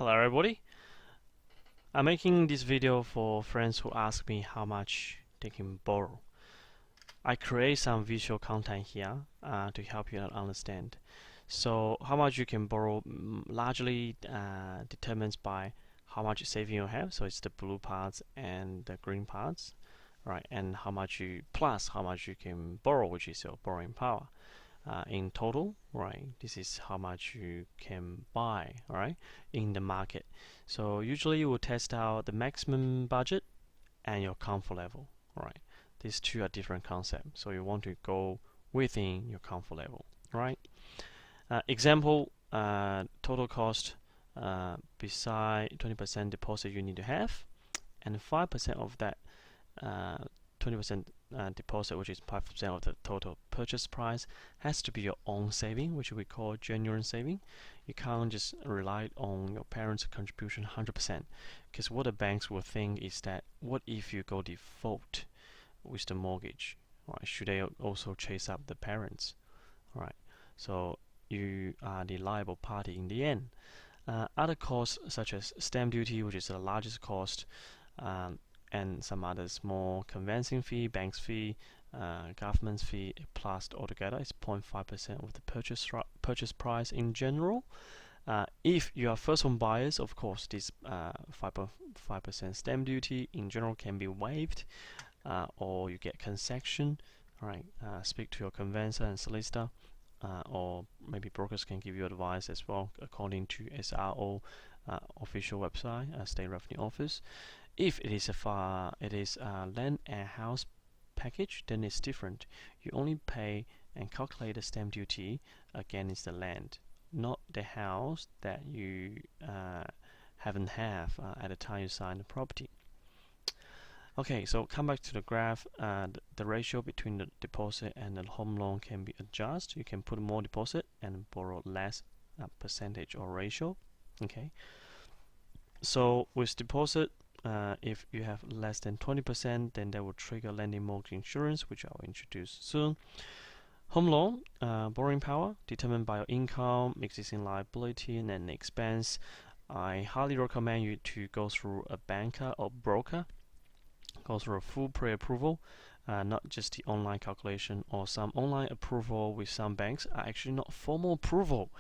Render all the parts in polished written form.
Hello everybody. I'm making this video for friends who ask me how much they can borrow. I create some visual content here to help you understand. So how much you can borrow largely determines by how much saving you have. So it's the blue parts and the green parts, right? And how much you can borrow, which is your borrowing power. In total, right? This is how much you can buy, right, in the market. So usually you will test out the maximum budget and your comfort level, right? These two are different concepts. So you want to go within your comfort level, right? Example, total cost beside 20% deposit you need to have, and 5% of that 20% deposit, which is 5% of the total purchase price, has to be your own saving, which we call genuine saving. You can't just rely on your parents' contribution 100%, because what the banks will think is that, what if you go default with the mortgage? Right? Should they also chase up the parents? Right? So you are the liable party in the end. Other costs such as stamp duty, which is the largest cost, and some other small conveyancing fee, bank's fee, government's fee, plus altogether is 0.5% of the purchase price in general. If you are first home buyers, of course, this 5.5% stamp duty in general can be waived, or you get concession. Right? Speak to your conveyancer and solicitor, or maybe brokers can give you advice as well, according to SRO official website, State Revenue Office. If it is a land and house package, then it's different. You only pay and calculate the stamp duty against the land, not the house that you haven't have at the time you sign the property. Okay, so come back to the graph. The ratio between the deposit and the home loan can be adjusted. You can put more deposit and borrow less percentage or ratio. Okay, so with deposit, if you have less than 20%, then that will trigger lending mortgage insurance, which I'll introduce soon. Home loan, borrowing power determined by your income, existing liability, and expense. I highly recommend you to go through a banker or broker, go through a full pre-approval, not just the online calculation or some online approval with some banks are actually not formal approval.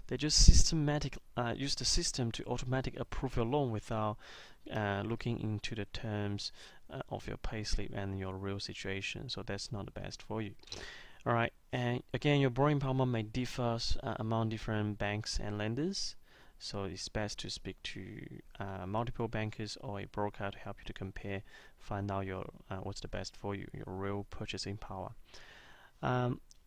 They just use the system to automatically approve your loan without looking into the terms of your payslip and your real situation. So that's not the best for you. Alright, and again, your borrowing power may differ among different banks and lenders. So it's best to speak to multiple bankers or a broker to help you to compare, find out your what's the best for you, your real purchasing power.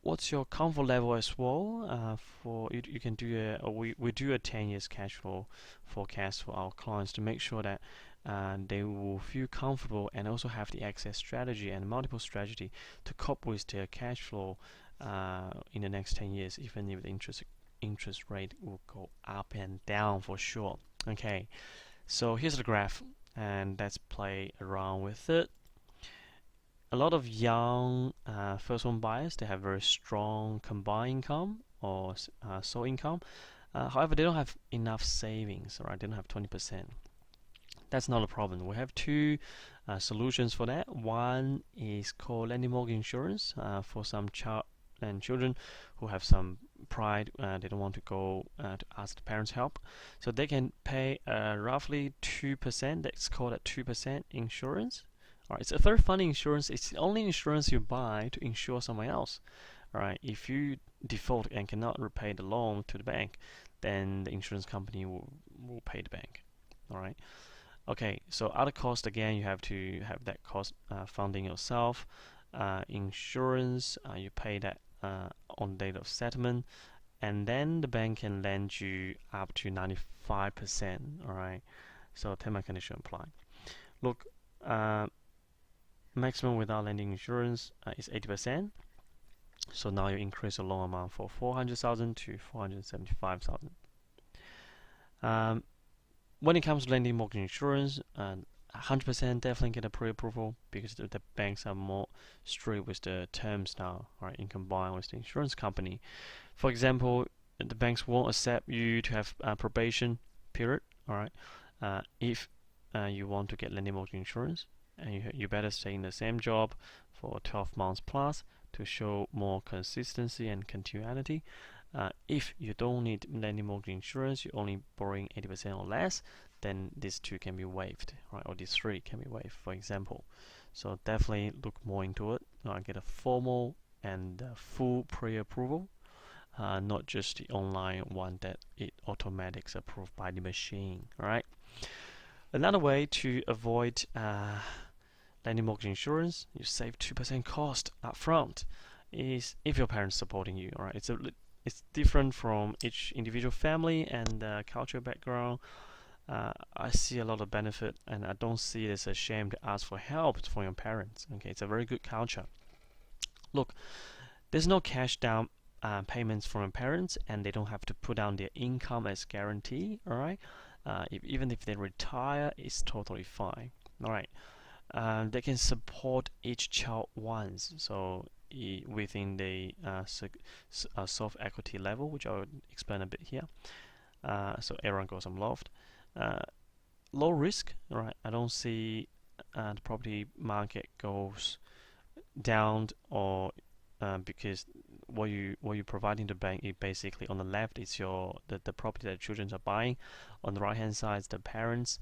What's your comfort level as well? For you can do we do a 10 years cash flow forecast for our clients to make sure that they will feel comfortable and also have the access strategy and multiple strategy to cope with their cash flow in the next 10 years, even if the interest rate will go up and down for sure. Okay, so here's the graph, and let's play around with it. A lot of young first home buyers, they have very strong combined income or sole income. However, they don't have enough savings, right? They don't have 20%. That's not a problem. We have two solutions for that. One is called lending mortgage insurance for some child and children who have some pride. They don't want to go to ask the parents' help, so they can pay roughly 2%. That's called a 2% insurance. Alright, it's a third party insurance. It's the only insurance you buy to insure someone else. Alright, if you default and cannot repay the loan to the bank, then the insurance company will pay the bank. Alright. Okay, so other cost, again, you have to have that cost funding yourself. Insurance, you pay that on the date of settlement, and then the bank can lend you up to 95%. Alright, so term and condition apply. Look, maximum without lending insurance is 80%. So now you increase the loan amount from 400,000 to 475,000. When it comes to lending mortgage insurance, 100% definitely get a pre-approval, because the banks are more strict with the terms now, right, in combined with the insurance company. For example, the banks won't accept you to have a probation period, All right. If you want to get lending mortgage insurance, and you better stay in the same job for 12 months plus to show more consistency and continuity. If you don't need lending mortgage insurance, you're only borrowing 80% or less, then these two can be waived, right? Or these three can be waived, for example. So definitely look more into it. Get a formal and full pre-approval, not just the online one that it automatics approved by the machine. All right. Another way to avoid lending mortgage insurance, you save 2% cost up front, is if your parents supporting you. All right. It's different from each individual family and cultural background. I see a lot of benefit, and I don't see it as a shame to ask for help from your parents. Okay, it's a very good culture. Look, there's no cash down payments from your parents, and they don't have to put down their income as guarantee. All right, even if they retire, it's totally fine. All right, they can support each child once, so within the soft equity level, which I'll explain a bit here. So everyone goes on loft. Low risk, right? I don't see the property market goes down or because what you're providing to the bank is basically on the left is the property that children are buying, on the right hand side is the parents'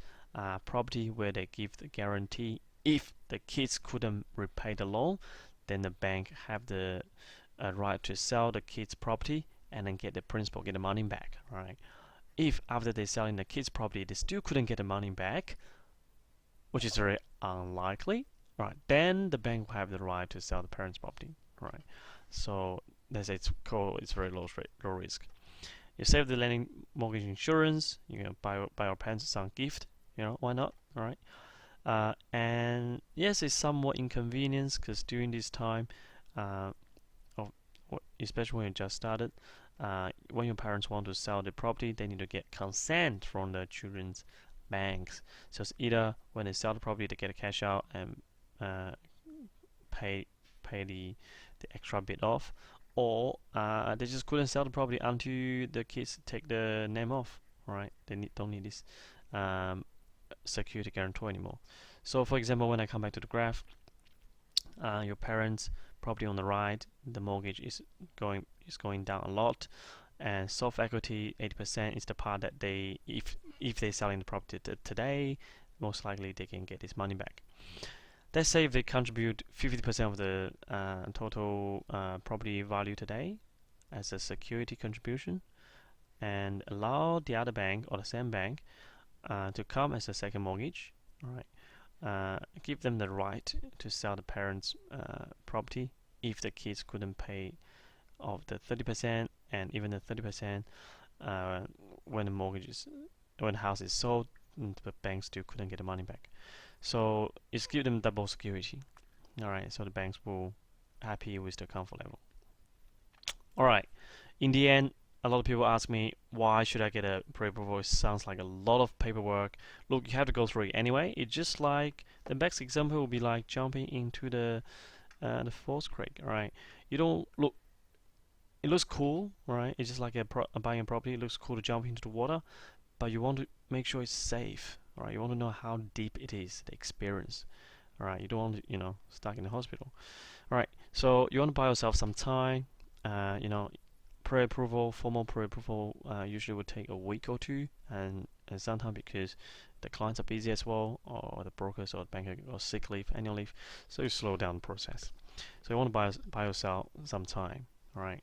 property where they give the guarantee. If the kids couldn't repay the loan, then the bank have the right to sell the kids' property and then get the principal, get the money back, right? If after they selling the kids' property, they still couldn't get the money back, which is very unlikely, right? Then the bank will have the right to sell the parents' property, right? So that's it's very low risk. You save the lending mortgage insurance. You can buy your parents some gift. Why not? All right. And yes, it's somewhat inconvenience because during this time, especially when you just started, when your parents want to sell the property, they need to get consent from the children's banks. So it's either when they sell the property, they get a cash out and pay the extra bit off, or they just couldn't sell the property until the kids take the name off. Right? They don't need this security guarantor anymore. So, for example, when I come back to the graph, your parents' property on the right, the mortgage is going down a lot, and soft equity 80% is the part that they, if they're selling the property today, most likely they can get this money back. Let's say if they contribute 50% of the total property value today as a security contribution, and allow the other bank or the same bank to come as a second mortgage. All right. Give them the right to sell the parents' property if the kids couldn't pay off the 30% and even the 30% when the house is sold, the bank still couldn't get the money back. So it's give them double security. All right. So the banks will happy with the comfort level. All right. In the end, a lot of people ask me, why should I get a pre-approval? It sounds like a lot of paperwork. Look, you have to go through it anyway. It's just like the next example will be like jumping into the Falls Creek. All right, you don't look. It looks cool, right? It's just like buying a property. It looks cool to jump into the water, but you want to make sure it's safe. All right, you want to know how deep it is, the experience. All right, you don't want to, stuck in the hospital. All right, so you want to buy yourself some time. Pre-approval, formal pre-approval usually would take a week or two, and sometimes because the clients are busy as well, or the brokers or the banker or sick leave, annual leave, so you slow down the process. So you want to buy yourself some time, all right,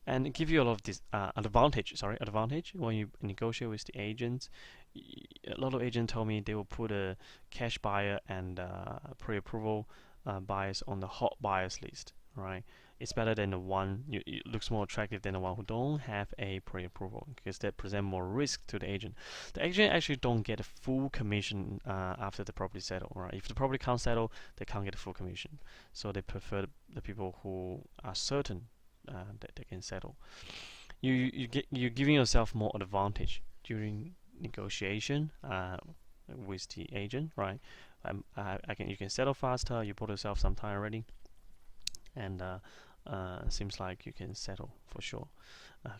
and it give you a lot of this advantage when you negotiate with the agents. A lot of agents told me they will put a cash buyer and pre-approval buyers on the hot buyers list, right? It's better than the one, it looks more attractive than the one who don't have a pre-approval, because they present more risk to the agent. The agent actually don't get a full commission after the property settle, right? If the property can't settle, they can't get a full commission. So they prefer the people who are certain that they can settle. You're giving yourself more advantage during negotiation with the agent, right? You can settle faster. You bought yourself some time already, and seems like you can settle for sure,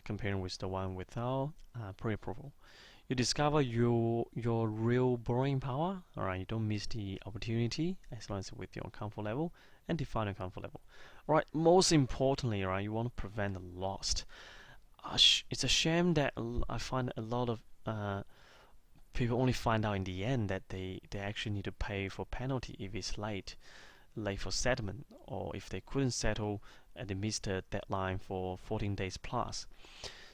comparing with the one without pre-approval. You discover your real borrowing power. All right, you don't miss the opportunity as long as with your comfort level, and define your comfort level. All right, most importantly, right, you want to prevent the loss. It's a shame that I find a lot of people only find out in the end that they actually need to pay for penalty if it's late for settlement, or if they couldn't settle and they missed the deadline for 14 days plus.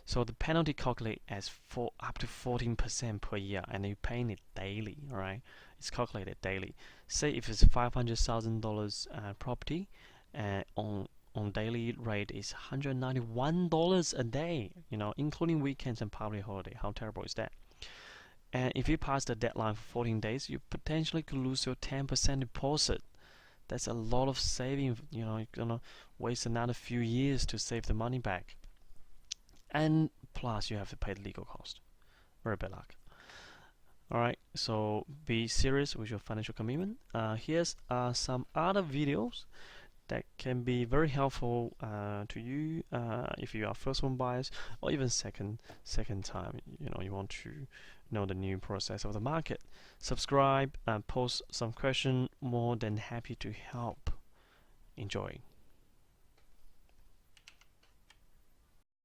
So the penalty calculate as for up to 14% per year, and you're paying it daily. All right, it's calculated daily. Say if it's $500,000 property, on daily rate is $191 a day. Including weekends and public holiday. How terrible is that? And if you pass the deadline for 14 days, you potentially could lose your 10% deposit. That's a lot of saving. You're gonna waste another few years to save the money back, and plus you have to pay the legal cost. Very bad luck. Alright, so be serious with your financial commitment. Here's some other videos that can be very helpful to you if you are first home buyers, or even second time. You want to know the new process of the market. Subscribe and post some question. More than happy to help. Enjoy.